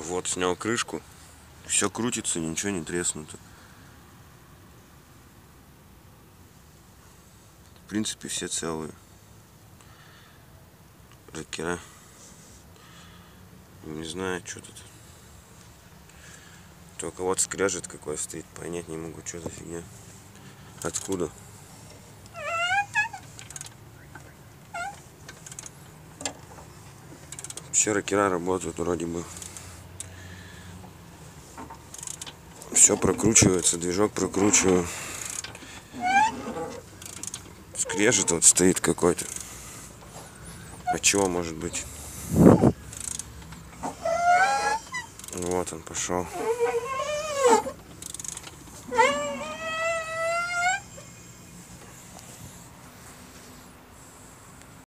Вот, снял крышку. Все крутится, ничего не треснуто. В принципе, все целые. Рокера. Не знаю, что тут. Только вот скрежет какой стоит. Понять не могу, что за фигня. Откуда? Все рокера работают вроде бы. Все прокручивается, движок прокручиваю. Скрежет вот стоит какой-то. А чего может быть? Вот он пошел.